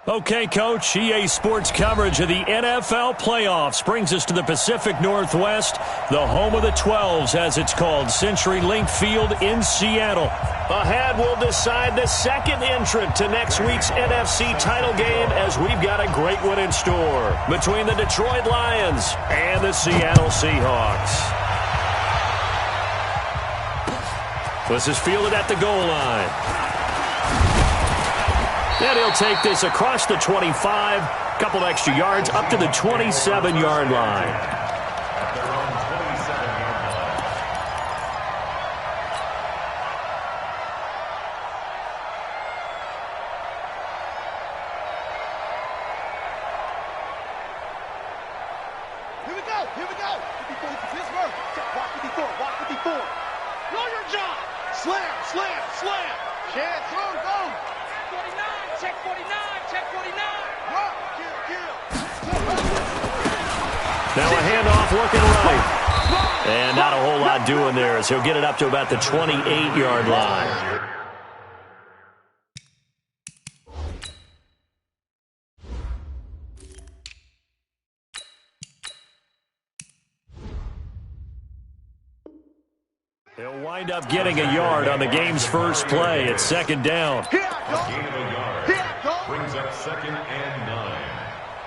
Okay, Coach, EA Sports coverage of the NFL playoffs brings us to the Pacific Northwest, the home of the 12s, as it's called, CenturyLink Field in Seattle. Ahead, we'll decide the second entrant to next week's NFC title game, as we've got a great one in store between the Detroit Lions and the Seattle Seahawks. This is fielded at the goal line. And he'll take this across the 25, couple extra yards, up to the 27-yard line. Here we go. 54, Pittsburgh. Walk 54. Know your job. Slam. Chance, go. 49, check 49. Rock, kill. Now a handoff looking right. And not a whole lot doing there as he'll get it up to about the 28-yard line. He'll wind up getting a yard on the game's first play. It's second down. Here I go. Brings up 2nd and 9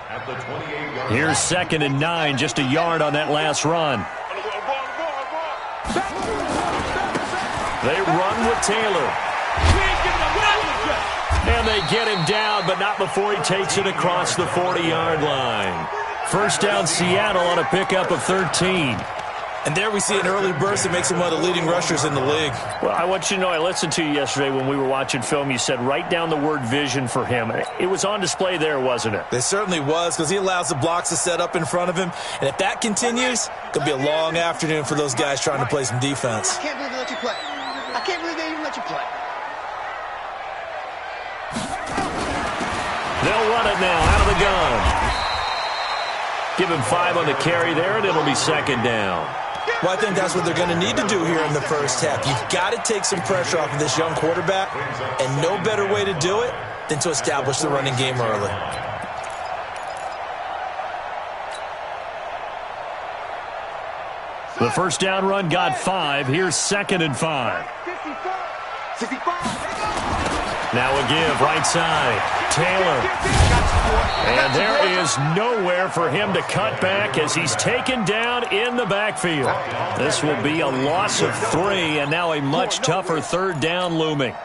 at the 28-yard line. Here's 2nd and 9, just a yard on that last run. They run with Taylor. And they get him down, but not before he takes it across the 40-yard line. First down, Seattle on a pickup of 13. And there we see an early burst that makes him one of the leading rushers in the league. Well, I want you to know, I listened to you yesterday when we were watching film. You said write down the word vision for him. It was on display there, wasn't it? It certainly was, because he allows the blocks to set up in front of him. And if that continues, it's going to be a long afternoon for those guys trying to play some defense. I can't believe they let you play. I can't believe they even let you play. They'll run it now out of the gun. Give him 5 on the carry there, and it'll be second down. Well, I think that's what they're going to need to do here in the first half. You've got to take some pressure off of this young quarterback, and no better way to do it than to establish the running game early. The first down run got 5. Here's 2nd and 5. 55. Now a give right side. Taylor. And there is nowhere for him to cut back as he's taken down in the backfield. This will be a loss of 3, and now a much tougher third down looming.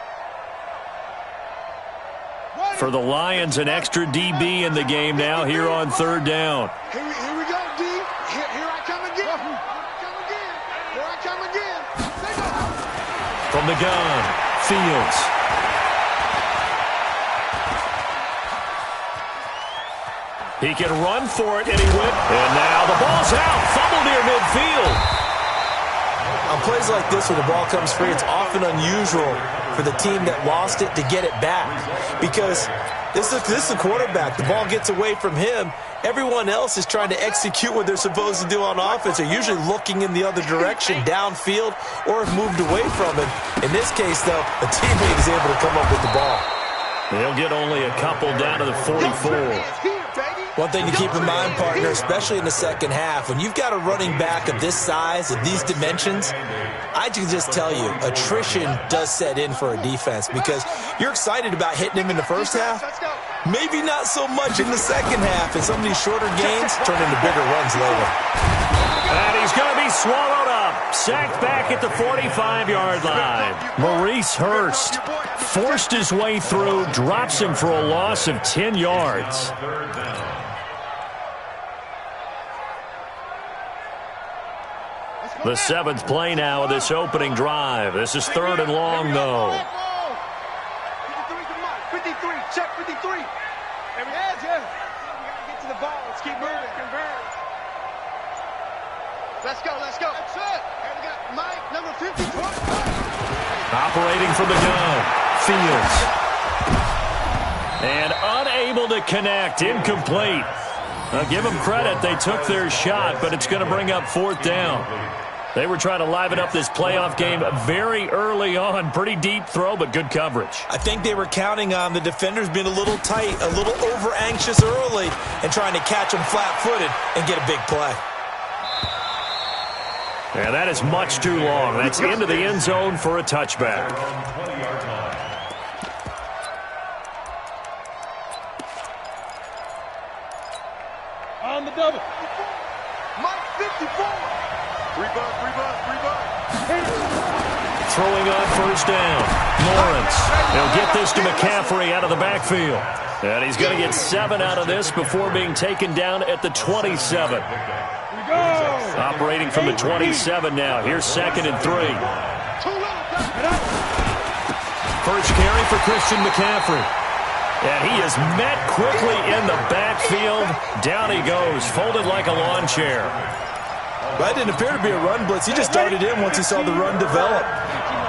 For the Lions, an extra DB in the game now here on third down. Here we go, D. Here I come again. Here I come again. From the gun, Fields. He can run for it, and he went. And now the ball's out. Fumble near midfield. On plays like this where the ball comes free, it's often unusual for the team that lost it to get it back. Because this is the quarterback. The ball gets away from him. Everyone else is trying to execute what they're supposed to do on offense. They're usually looking in the other direction, downfield, or have moved away from him. In this case, though, a teammate is able to come up with the ball. They'll get only a couple down to the 44. One thing to keep in mind, partner, especially in the second half, when you've got a running back of this size, of these dimensions, I can just tell you, attrition does set in for a defense because you're excited about hitting him in the first half, maybe not so much in the second half, and some of these shorter gains turn into bigger runs later. And he's going to be swallowed up, sacked back at the 45-yard line. Maurice Hurst forced his way through, drops him for a loss of 10 yards. The 7th play now of this opening drive. This is 3rd and long, though. 53, check 53. Every edge, yeah. We got to get to the ball. Let's keep moving. Convert. Let's go. That's it. Here we go. Mike, number 50. Operating from the gun. Fields. And unable to connect. Incomplete. Give them credit. They took their shot, but it's going to bring up 4th down. They were trying to liven up this playoff game very early on. Pretty deep throw, but good coverage. I think they were counting on the defenders being a little tight, a little over-anxious early, and trying to catch them flat-footed and get a big play. Yeah, that is much too long. That's into the end zone for a touchback. On the double. Mike 54. Rebound. Throwing on first down. Lawrence. He'll get this to McCaffrey out of the backfield. And he's going to get 7 out of this before being taken down at the 27. Operating from the 27 now. Here's 2nd and 3. First carry for Christian McCaffrey. And he is met quickly in the backfield. Down he goes, folded like a lawn chair. That didn't appear to be a run blitz. He just started in once he saw the run develop.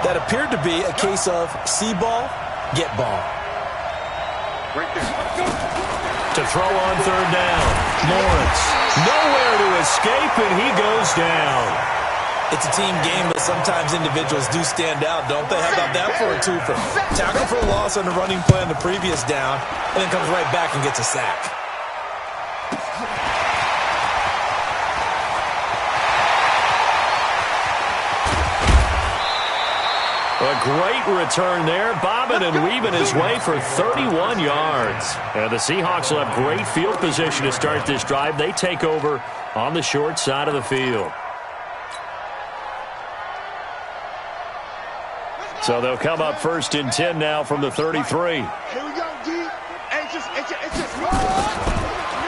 That appeared to be a case of see ball, get ball. To throw on 3rd down. Lawrence. Nowhere to escape, and he goes down. It's a team game, but sometimes individuals do stand out, don't they? How about that for a twofer? Tackle for a loss on the running play on the previous down, and then comes right back and gets a sack. A great return there, bobbing and weaving his way for 31 yards. And the Seahawks will have great field position to start this drive. They take over on the short side of the field. So they'll come up 1st and 10 now from the 33. Here we go, D.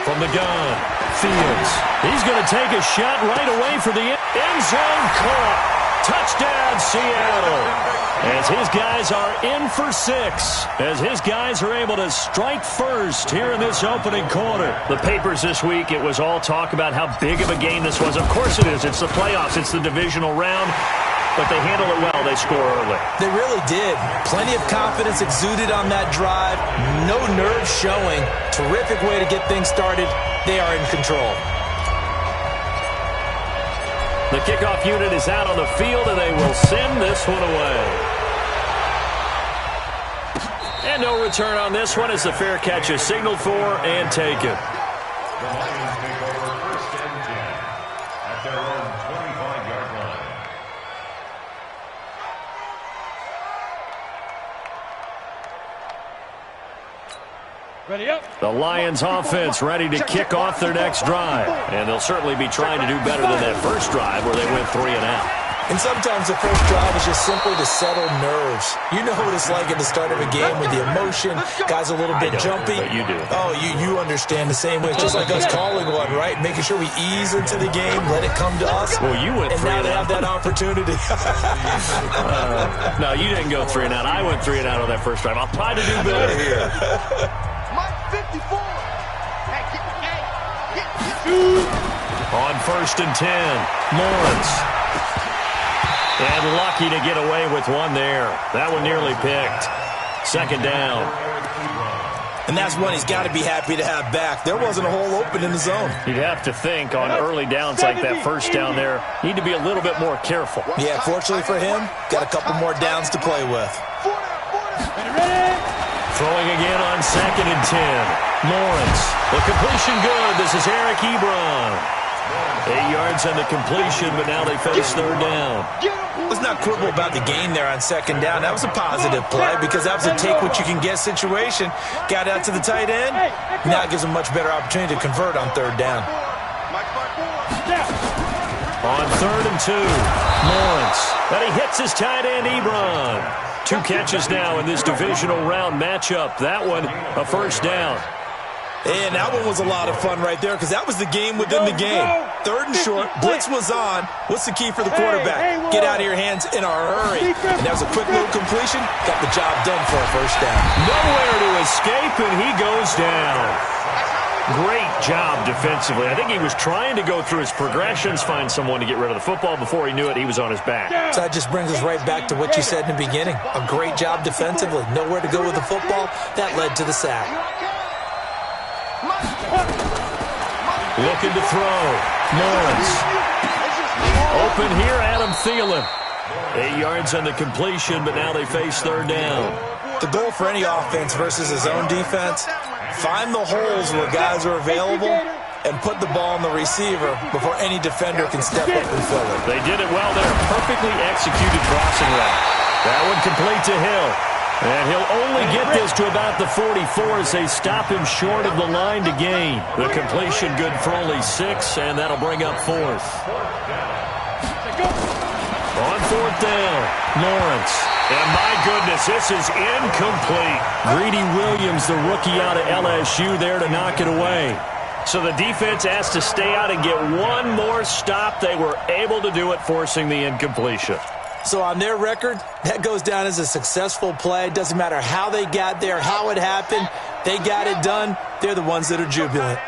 From the gun, Fields. He's going to take a shot right away for the end zone. Caught. Touchdown, Seattle. As his guys are in for 6. As his guys are able to strike first here in this opening quarter. The papers this week, it was all talk about how big of a game this was. Of course it is. It's the playoffs. It's the divisional round. But they handle it well. They score early. They really did. Plenty of confidence exuded on that drive. No nerves showing. Terrific way to get things started. They are in control. The kickoff unit is out on the field, and they will send this one away. And no return on this one as the fair catch is signaled for and taken. The Lions take over 1st and 10 at their own 25-yard line. Ready up. The Lions offense ready to kick off their next drive. And they'll certainly be trying to do better than that first drive where they went 3 and out. And sometimes the first drive is just simply to settle nerves. You know what it's like at the start of a game with the emotion. Guys a little bit jumpy. But you do. Oh, you understand the same way. It's just like us calling one, right? Making sure we ease into the game, let it come to us. Well, you went 3 and now and they out. have that opportunity. No, you didn't go 3 and out. I went 3 and out on that first drive. I'll try to do better here. Mike 54. On 1st and 10, Lawrence. And lucky to get away with one there. That one nearly picked. 2nd down. And that's one he's got to be happy to have back. There wasn't a hole open in the zone. You'd have to think on early downs like that first down there, need to be a little bit more careful. Yeah, fortunately for him, got a couple more downs to play with. Throwing again on 2nd and 10. Lawrence. The completion good. This is Eric Ebron. 8 yards on the completion, but now they face 3rd down. Let's not quibble about the gain there on 2nd down. That was a positive play because that was a take-what-you-can-get situation. Got out to the tight end. Now it gives them a much better opportunity to convert on 3rd down. On 3rd and 2, Lawrence. And he hits his tight end, Ebron. 2 catches now in this divisional round matchup. That one, a first down. And that one was a lot of fun right there because that was the game within the game. 3rd and short, blitz was on. What's the key for the quarterback? Get out of your hands in a hurry. And that was a quick little completion. Got the job done for a first down. Nowhere to escape, and he goes down. Great job defensively. I think he was trying to go through his progressions, find someone to get rid of the football. Before he knew it, he was on his back. So that just brings us right back to what you said in the beginning. A great job defensively. Nowhere to go with the football. That led to the sack. Looking to throw. Lawrence. open here, Adam Thielen. 8 yards on the completion, but now they face third down. The goal for any offense versus his own defense, find the holes where guys are available and put the ball on the receiver before any defender can step up and fill it. They did it well there. Perfectly executed crossing route. That one complete to Hill. And he'll only get this to about the 44 as they stop him short of the line to gain. The completion good for only 6, and that'll bring up fourth. On fourth down, Lawrence. And my goodness, this is incomplete. Greedy Williams, the rookie out of LSU, there to knock it away. So the defense asked to stay out and get one more stop. They were able to do it, forcing the incompletion. So on their record, that goes down as a successful play. Doesn't matter how they got there, how it happened. They got it done. They're the ones that are jubilant.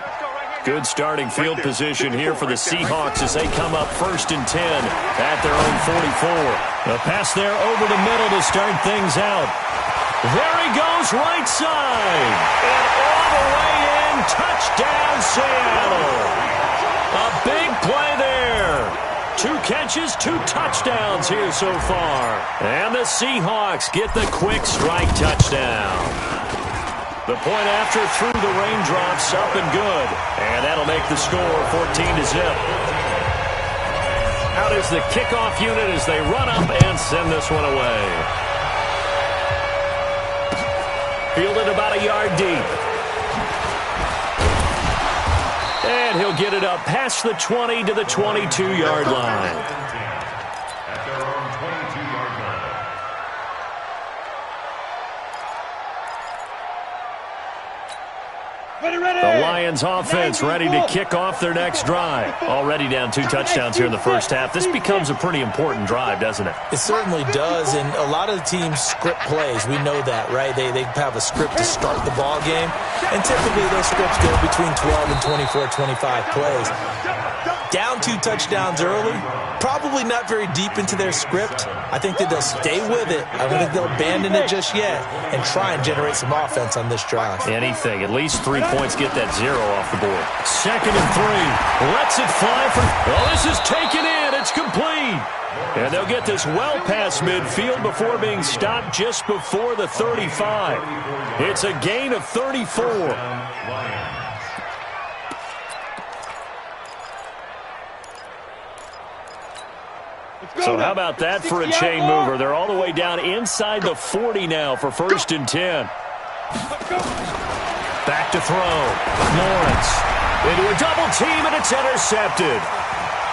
Good starting field position here for the Seahawks as they come up 1st and 10 at their own 44. A pass there over the middle to start things out. There he goes, right side. And all the way in, touchdown Seattle. A big play there. 2 catches, 2 touchdowns here so far. And the Seahawks get the quick strike touchdown. The point after through the raindrops, up and good. And that'll make the score 14-0. Out is the kickoff unit as they run up and send this one away. Fielded about a yard deep. And he'll get it up past the 20 to the 22-yard line. At their own 22-yard line. The Lions offense ready to kick off their next drive. Already down 2 touchdowns here in the first half. This becomes a pretty important drive, doesn't it? It certainly does, and a lot of the teams script plays. We know that, right? They have a script to start the ball game, and typically those scripts go between 12 and 24, 25 plays. Down 2 touchdowns early, probably not very deep into their script. I think that they'll stay with it. I don't think they'll abandon it just yet and try and generate some offense on this drive. Anything. At least 3 points, get that 0 off the board. 2nd and 3. Lets it fly for... Well, this is taken in. It's complete. And they'll get this well past midfield before being stopped just before the 35. It's a gain of 34. So how about that for a chain mover? They're all the way down inside the 40 now for 1st and 10. Back to throw. Lawrence into a double team, and it's intercepted.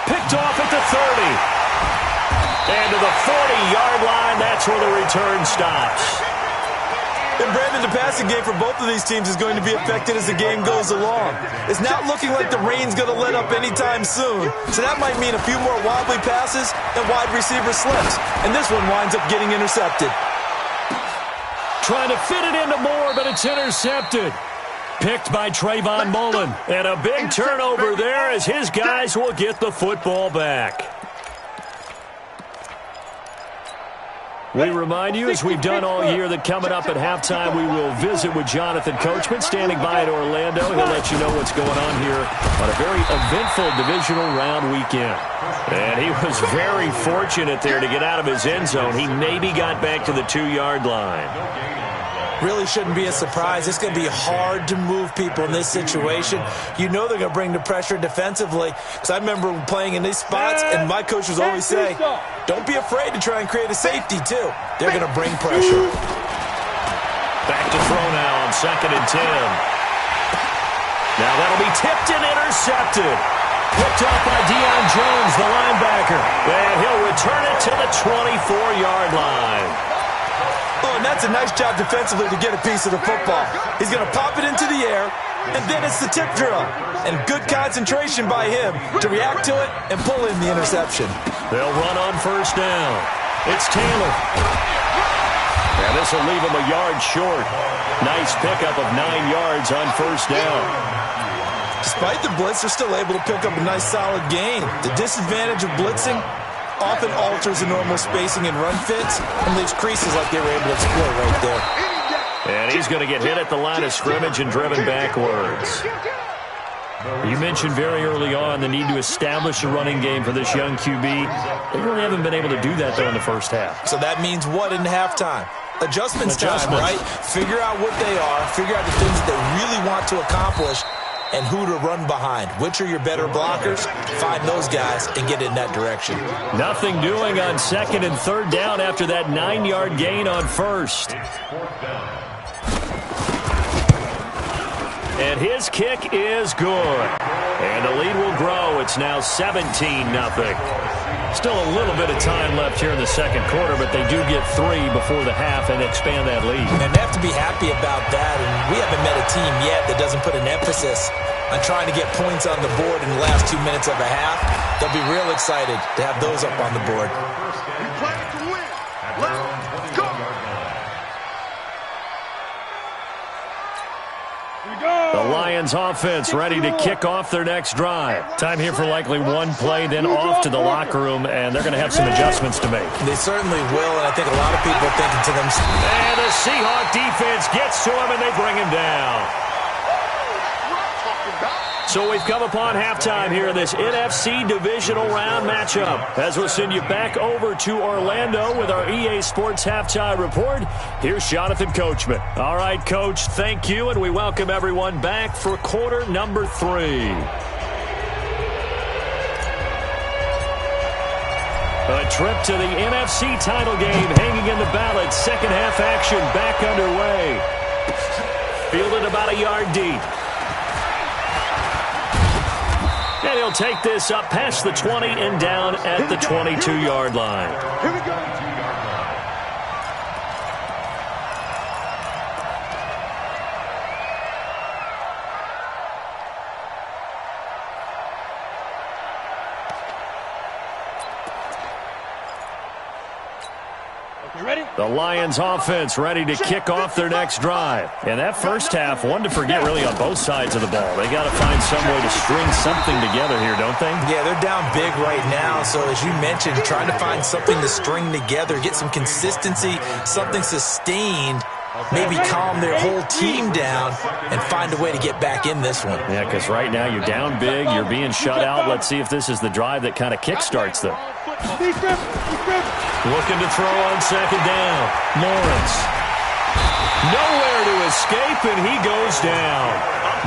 Picked off at the 30. And to the 40-yard line, that's where the return stops. And Brandon, the passing game for both of these teams is going to be affected as the game goes along. It's not looking like the rain's going to let up anytime soon, so that might mean a few more wobbly passes and wide receiver slips. And this one winds up getting intercepted. Trying to fit it into Moore, but it's intercepted. Picked by Trayvon Mullen. And a big turnover there as his guys will get the football back. We remind you, as we've done all year, that coming up at halftime, we will visit with Jonathan Coachman, standing by in Orlando. He'll let you know what's going on here on a very eventful divisional round weekend. And he was very fortunate there to get out of his end zone. He maybe got back to the 2-yard line. Really shouldn't be a surprise. It's going to be hard to move people in this situation. You know they're going to bring the pressure defensively. Because I remember playing in these spots, and my coach was always saying, don't be afraid to try and create a safety, too. They're going to bring pressure. Back to throw now on 2nd and 10. Now that'll be tipped and intercepted. Picked up by Deion Jones, the linebacker. And he'll return it to the 24-yard line. Oh, and that's a nice job defensively to get a piece of the football. He's going to pop it into the air, and then it's the tip drill. And good concentration by him to react to it and pull in the interception. They'll run on 1st down. It's Taylor. And this will leave him a yard short. Nice pickup of 9 yards on 1st down. Despite the blitz, they're still able to pick up a nice solid gain. The disadvantage of blitzing often alters the normal spacing and run fits and leaves creases like they were able to exploit right there. And he's going to get hit at the line of scrimmage and driven backwards. You mentioned very early on the need to establish a running game for this young QB. They really haven't been able to do that, though, in the first half. So that means what in halftime? Adjustments time, right? Figure out what they are, figure out the things that they really want to accomplish, and who to run behind. Which are your better blockers? Find those guys and get in that direction. Nothing doing on second and third down after that 9-yard gain on first. And his kick is good. And the lead will grow. It's now 17-0. Still a little bit of time left here in the second quarter, but they do get 3 before the half and expand that lead. And they have to be happy about that. And we haven't met a team yet that doesn't put an emphasis on trying to get points on the board in the last 2 minutes of a half. They'll be real excited to have those up on the board. We play to win. Let's go. The Lions offense ready to kick off their next drive. Time here for likely one play, then off to the locker room, and they're going to have some adjustments to make. They certainly will, and I think a lot of people are thinking to themselves. And the Seahawk defense gets to him, and they bring him down. So we've come upon halftime here in this NFC Divisional Round matchup. As we'll send you back over to Orlando with our EA Sports Halftime Report, here's Jonathan Coachman. All right, Coach, thank you, and we welcome everyone back for quarter number 3. A trip to the NFC title game hanging in the balance. Second half action back underway. Fielded about a yard deep. And he'll take this up past the 20 and down at the 22-yard line. Here we go. The Lions offense ready to kick off their next drive. And that first half, one to forget really on both sides of the ball. They got to find some way to string something together here, don't they? Yeah, they're down big right now. So as you mentioned, trying to find something to string together, get some consistency, something sustained, maybe calm their whole team down and find a way to get back in this one. Yeah, because right now you're down big, you're being shut out. Let's see if this is the drive that kind of kickstarts them. Looking to throw on second down. Lawrence. Nowhere to escape, and he goes down.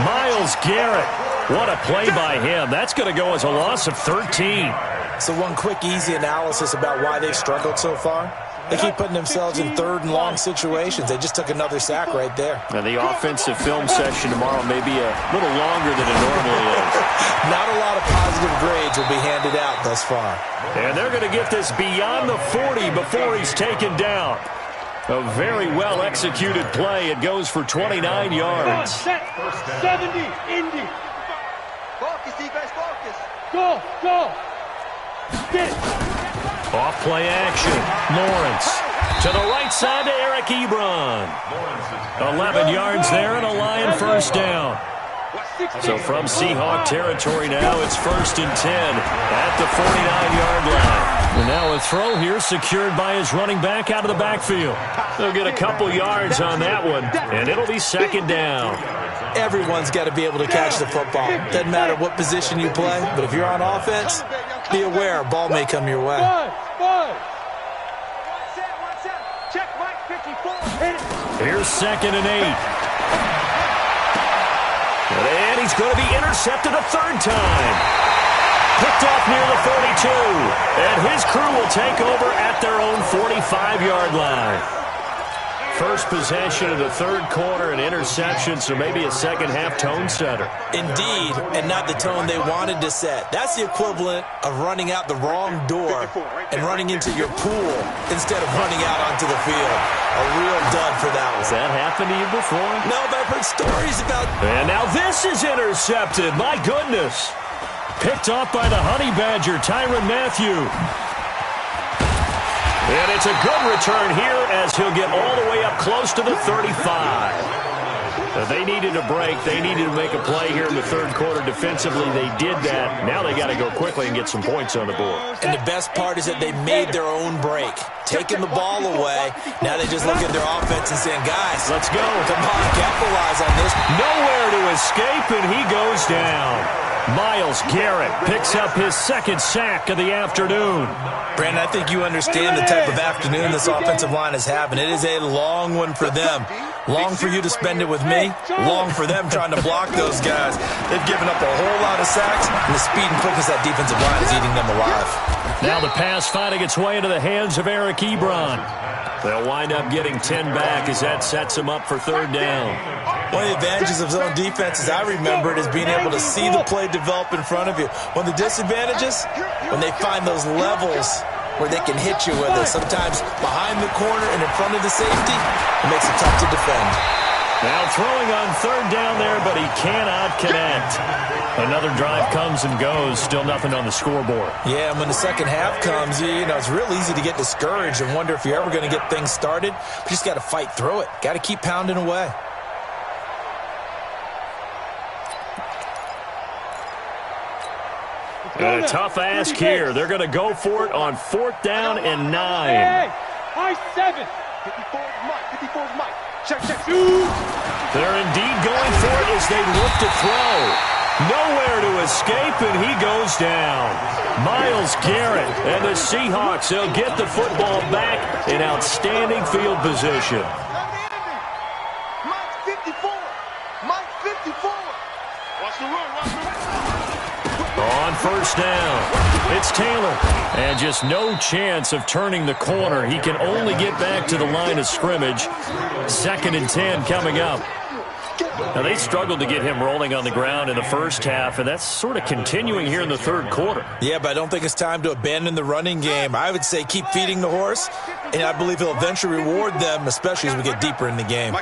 Myles Garrett. What a play by him. That's going to go as a loss of 13. So one quick, easy analysis about why they've struggled so far. They keep putting themselves in third and long situations. They just took another sack right there. Now, the offensive film session tomorrow may be a little longer than it normally is. Not a lot of positive grades will be handed out thus far. And they're going to get this beyond the 40 before he's taken down. A very well-executed play. It goes for 29 yards. 70, Indy. Focus, defense, focus. Go. Get. Off play action. Lawrence to the right side to Eric Ebron. 11 yards there and a Lion first down. So from Seahawk territory now, it's 1st and 10 at the 49-yard line. And now a throw here secured by his running back out of the backfield. They'll get a couple yards on that one, and it'll be second down. Everyone's got to be able to catch the football. Doesn't matter what position you play, but if you're on offense, be aware a ball may come your way. Check Mike 54. Here's 2nd and 8. And he's going to be intercepted a third time. Picked off near the 42. And his crew will take over at their own 45-yard line. First possession of the third quarter, an interception, so maybe a second-half tone setter. Indeed, and not the tone they wanted to set. That's the equivalent of running out the wrong door and running into your pool instead of running out onto the field. A real dud for that one. Has that happened to you before? No, but I've heard stories about... And now this is intercepted. My goodness. Picked off by the Honey Badger, Tyrann Mathieu. And it's a good return here as he'll get all the way up close to the 35. They needed a break. They needed to make a play here in the third quarter. Defensively, they did that. Now they got to go quickly and get some points on the board. And the best part is that they made their own break. Taking the ball away. Now they just look at their offense and saying, guys, let's go. Come on, capitalize on this. Nowhere to escape, and he goes down. Myles Garrett picks up his second sack of the afternoon. Brandon, I think you understand the type of afternoon this offensive line is having. It is a long one for them. Long for you to spend it with me. Long for them trying to block those guys. They've given up a whole lot of sacks, and the speed and quickness of that defensive line is eating them alive. Now the pass finding its way into the hands of Eric Ebron. They'll wind up getting 10 back as that sets them up for third down. One of the advantages of zone defense, as I remember it, is being able to see the play develop in front of you. One of the disadvantages, when they find those levels where they can hit you with it, sometimes behind the corner and in front of the safety, it makes it tough to defend. Now throwing on third down there, but he cannot connect. Another drive comes and goes, still nothing on the scoreboard. Yeah, and when the second half comes, you know, it's real easy to get discouraged and wonder if you're ever going to get things started. But you just got to fight through it. Got to keep pounding away. And a tough ask here. They're going to go for it on 4th down and 9. High 7. 54 is Mike. 54 is Mike. Check. They're indeed going for it as they look to throw. Nowhere to escape, and he goes down. Myles Garrett and the Seahawks, they'll get the football back in outstanding field position. Mike 54. Mike 54. Watch the run. On first down, it's Taylor. And just no chance of turning the corner. He can only get back to the line of scrimmage. 2nd and 10 coming up. Now, they struggled to get him rolling on the ground in the first half, and that's sort of continuing here in the third quarter. Yeah, but I don't think it's time to abandon the running game. I would say keep feeding the horse, and I believe he'll eventually reward them, especially as we get deeper in the game.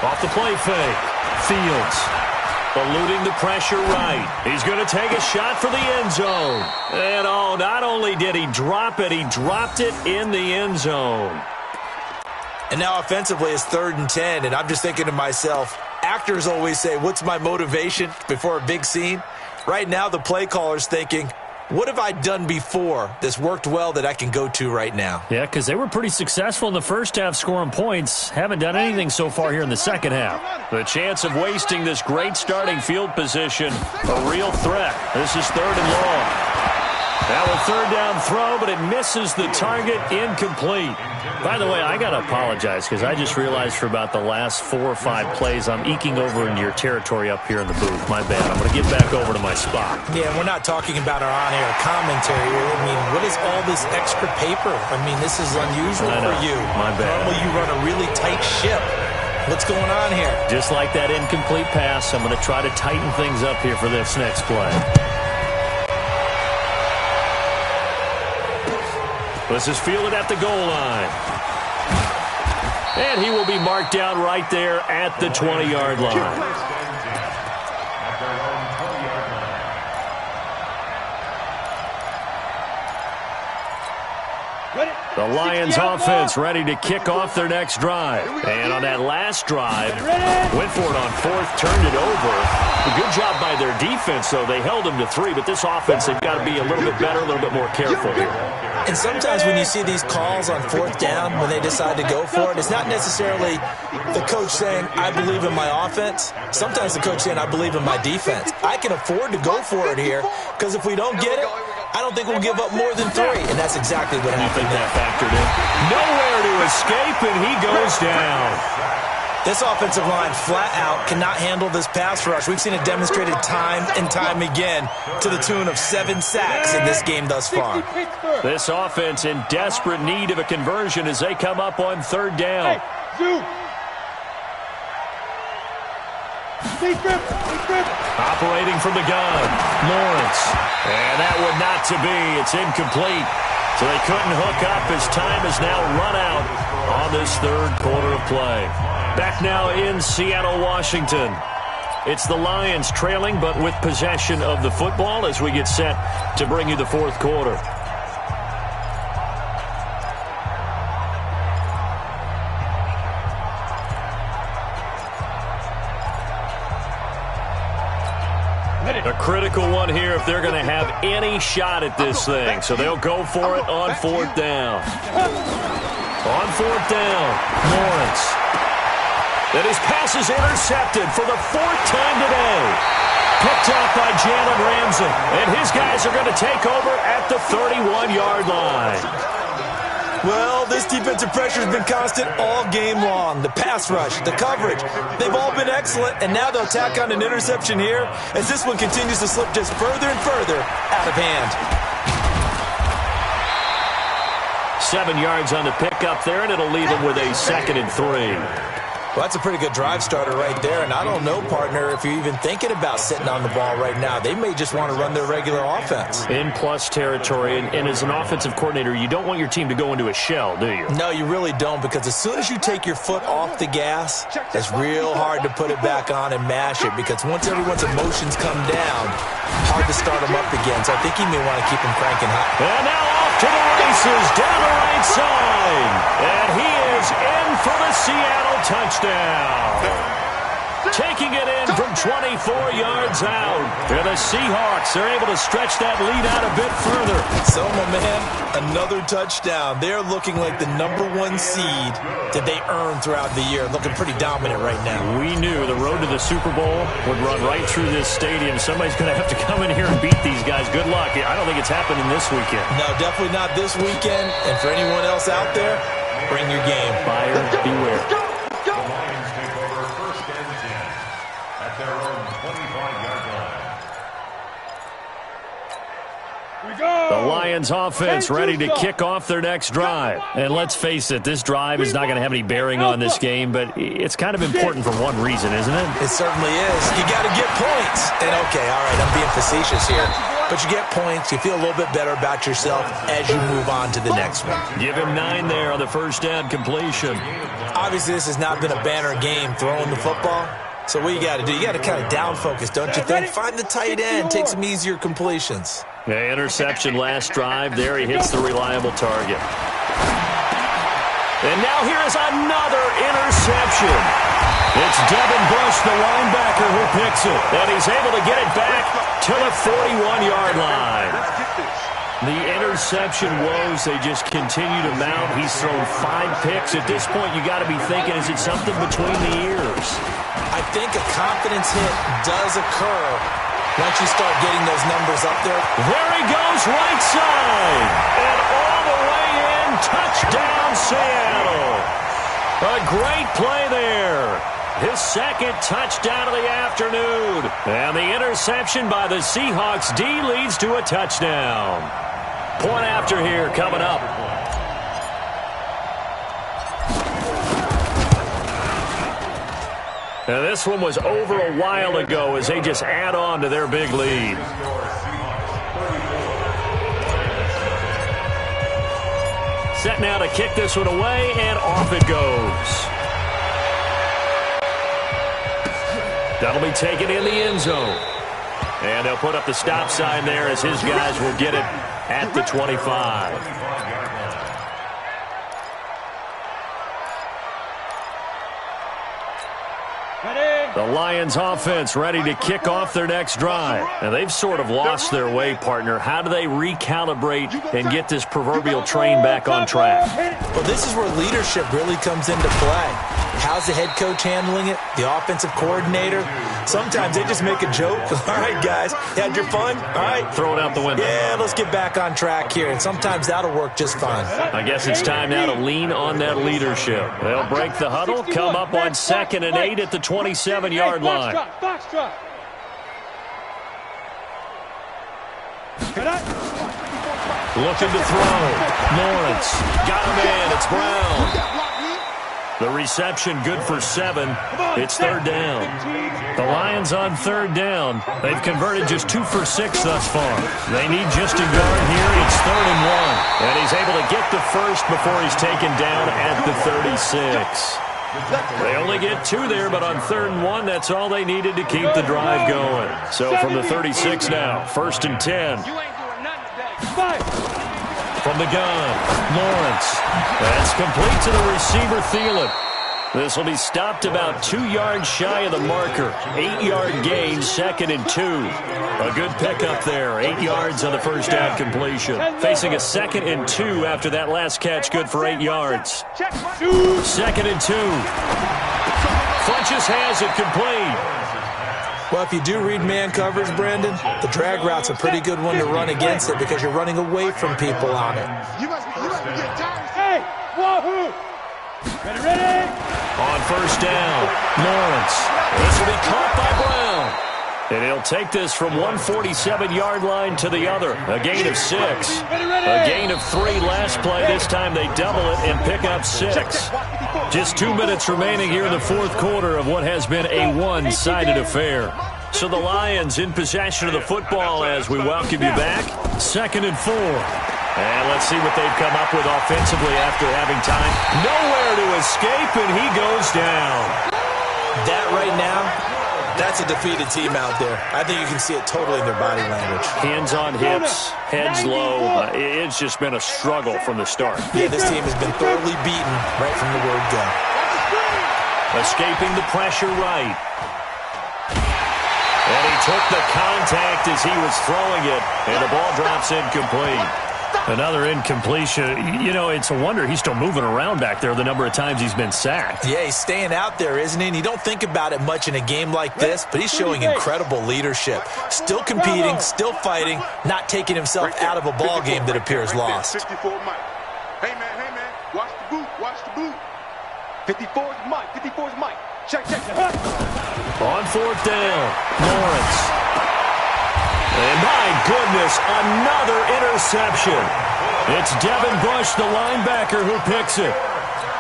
Off the play fake. Fields eluding the pressure right. He's going to take a shot for the end zone. And not only did he drop it, he dropped it in the end zone. And now offensively it's 3rd and 10, and I'm just thinking to myself, actors always say, what's my motivation before a big scene? Right now the play caller's thinking, what have I done before that's worked well that I can go to right now? Yeah, because they were pretty successful in the first half scoring points. Haven't done anything so far here in the second half. The chance of wasting this great starting field position, a real threat. This is 3rd and long. Now a 3rd down throw, but it misses the target, incomplete. By the way, I got to apologize because I just realized for about the last 4 or 5 plays I'm eking over into your territory up here in the booth. My bad. I'm going to get back over to my spot. Yeah, we're not talking about our on-air commentary. I mean, what is all this extra paper? I mean, this is unusual for you. My bad. Normally you run a really tight ship. What's going on here? Just like that incomplete pass, I'm going to try to tighten things up here for this next play. This is fielded at the goal line. And he will be marked down right there at the 20-yard line. The Lions offense ready to kick off their next drive. And on that last drive, went for it on 4th, turned it over. A good job by their defense, though. They held them to 3, but this offense, they've got to be a little bit better, a little bit more careful here. And sometimes when you see these calls on 4th down, when they decide to go for it, it's not necessarily the coach saying, I believe in my offense. Sometimes the coach saying, I believe in my defense. I can afford to go for it here, because if we don't get it, I don't think we'll give up more than 3. And that's exactly what happened. You think that factored in? Nowhere to escape, and he goes down. This offensive line flat out cannot handle this pass rush. We've seen it demonstrated time and time again to the tune of 7 sacks in this game thus far. This offense in desperate need of a conversion as they come up on 3rd down. Operating from the gun, Lawrence. And that would not to be. It's incomplete. So they couldn't hook up as time has now run out on this 3rd quarter of play. Back now in Seattle, Washington. It's the Lions trailing, but with possession of the football as we get set to bring you the 4th quarter. A critical one here if they're going to have any shot at this thing. So they'll go for it on fourth down. On fourth down, Lawrence. And his pass is intercepted for the fourth time today. Picked off by Jalen Ramsey. And his guys are going to take over at the 31-yard line. Well, this defensive pressure has been constant all game long. The pass rush, the coverage, they've all been excellent, and now they'll tack on an interception here as this one continues to slip just further and further out of hand. 7 yards on the pickup there, and it'll leave them with a 2nd and 3. Well, that's a pretty good drive starter right there, and I don't know, partner, if you're even thinking about sitting on the ball right now. They may just want to run their regular offense. In plus territory, and as an offensive coordinator, you don't want your team to go into a shell, do you? No, you really don't, because as soon as you take your foot off the gas, it's real hard to put it back on and mash it, because once everyone's emotions come down, hard to start them up again. So I think he may want to keep them cranking hot. And now off to the races, down the right side. And he is in for the Seattle touchdown. Taking it in from 24 yards out. And the Seahawks are able to stretch that lead out a bit further. So, my man, another touchdown. They're looking like the #1 seed that they earned throughout the year. Looking pretty dominant right now. We knew the road to the Super Bowl would run right through this stadium. Somebody's going to have to come in here and beat these guys. Good luck. I don't think it's happening this weekend. No, definitely not this weekend. And for anyone else out there, bring your game. Buyer beware. The Lions take over 1st and 10 at their own 25-yard line. The Lions offense ready to kick off their next drive. And let's face it, this drive is not going to have any bearing on this game, but it's kind of important for one reason, isn't it? It certainly is. You got to get points. And okay, all right, I'm being facetious here. But you get points, you feel a little bit better about yourself as you move on to the next one. Give him 9 there on the first down completion. Obviously, this has not been a banner game throwing the football. So what you got to do, you got to kind of down focus, don't you think? Find the tight end, take some easier completions. Yeah, interception last drive. There he hits the reliable target. And now here is another interception. It's Devin Bush, the linebacker, who picks it. And he's able to get it back to the 41-yard line. The interception woes, they just continue to mount. He's thrown 5 picks. At this point, you got to be thinking, is it something between the ears? I think a confidence hit does occur once you start getting those numbers up there. There he goes, right side. And all the way in, touchdown Seattle. A great play there. His 2nd touchdown of the afternoon. And the interception by the Seahawks D leads to a touchdown. Point after here coming up. Now this one was over a while ago as they just add on to their big lead. Set now to kick this one away, and off it goes. That'll be taken in the end zone. And they'll put up the stop sign there as his guys will get it at the 25. The Lions offense ready to kick off their next drive. And they've sort of lost their way, partner. How do they recalibrate and get this proverbial train back on track? Well, this is where leadership really comes into play. How's the head coach handling it? The offensive coordinator? Sometimes they just make a joke. All right, guys, had your fun? All right. Throw it out the window. Yeah, let's get back on track here. And sometimes that'll work just fine. I guess it's time now to lean on that leadership. They'll break the huddle, come up on 2nd and 8 at the 27-yard line. Looking to throw. Lawrence. Got him in. It's Brown. The reception good for 7. It's 3rd down. The Lions on 3rd down. They've converted just 2 for 6 thus far. They need just a yard here. It's 3rd and 1. And he's able to get the first before he's taken down at the 36. They only get 2 there, but on 3rd and 1, that's all they needed to keep the drive going. So from the 36 now, 1st and 10. From the gun, Lawrence. That's complete to the receiver, Thielen. This will be stopped about 2 yards shy of the marker. 8-yard gain, 2nd and 2. A good pickup there. 8 yards on the first down completion. Facing a 2nd and 2 after that last catch, good for 8 yards. 2nd and 2. Funches has it complete. Well, if you do read man coverage, Brandon, the drag route's a pretty good one to run against it because you're running away from people on it. You must be getting tired. Hey, wahoo! Ready? On first down, Lawrence. This will be caught by Brown. And he'll take this from 147-yard line to the other. A gain of 6. A gain of 3 last play. This time they double it and pick up 6. Just 2 minutes remaining here in the fourth quarter of what has been a one-sided affair. So the Lions in possession of the football as we welcome you back. 2nd and 4. And let's see what they've come up with offensively after having time. Nowhere to escape, and he goes down. That right now, that's a defeated team out there. I think you can see it totally in their body language. Hands on hips, heads low. It's just been a struggle from the start. Yeah, this team has been thoroughly beaten right from the word go. Escaping the pressure right. And he took the contact as he was throwing it, and the ball drops incomplete. Another incompletion. You know, it's a wonder he's still moving around back there the number of times he's been sacked. Yeah, he's staying out there, isn't he? And you don't think about it much in a game like this, but he's showing incredible leadership. Still competing, still fighting, not taking himself out of a ball game that appears lost. 54 Mike. Hey, man, watch the boot, watch the boot. 54's Mike, 54's Mike. Check. On fourth down, Lawrence. And my goodness, another interception. It's Devin Bush, the linebacker, who picks it.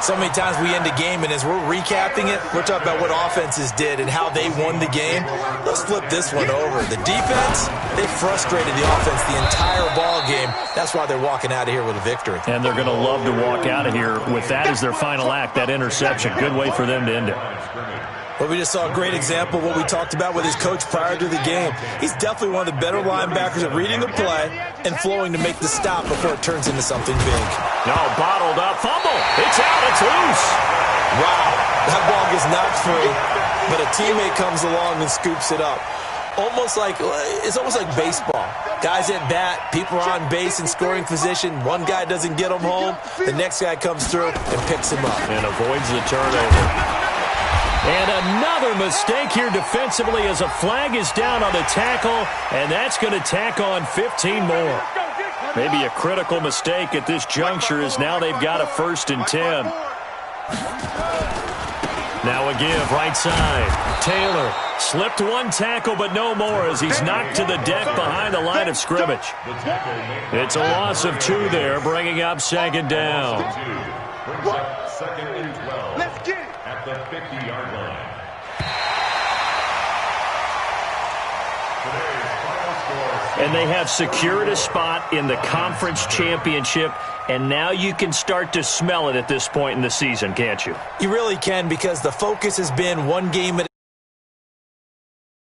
So many times we end a game, and as we're recapping it, we're talking about what offenses did and how they won the game. Let's flip this one over. The defense, they frustrated the offense the entire ball game. That's why they're walking out of here with a victory. And they're going to love to walk out of here with that as their final act, that interception. Good way for them to end it. Well, we just saw a great example of what we talked about with his coach prior to the game. He's definitely one of the better linebackers at reading the play and flowing to make the stop before it turns into something big. No, bottled up, fumble. It's out, it's loose. Wow, that ball gets knocked free, but a teammate comes along and scoops it up. It's almost like baseball. Guys at bat, people are on base in scoring position. One guy doesn't get them home. The next guy comes through and picks him up. And avoids the turnover. And another mistake here defensively as a flag is down on the tackle, and that's going to tack on 15 more. Maybe a critical mistake at this juncture as now they've got a 1st and 10. Now a give, right side. Taylor slipped one tackle, but no more as he's knocked to the deck behind the line of scrimmage. It's a loss of 2 there, bringing up 2nd down. Brings up 2nd and 12. Let's get it. At the 50-yard line. And they have secured a spot in the conference championship, and now you can start to smell it at this point in the season, can't you? You really can, because the focus has been one game at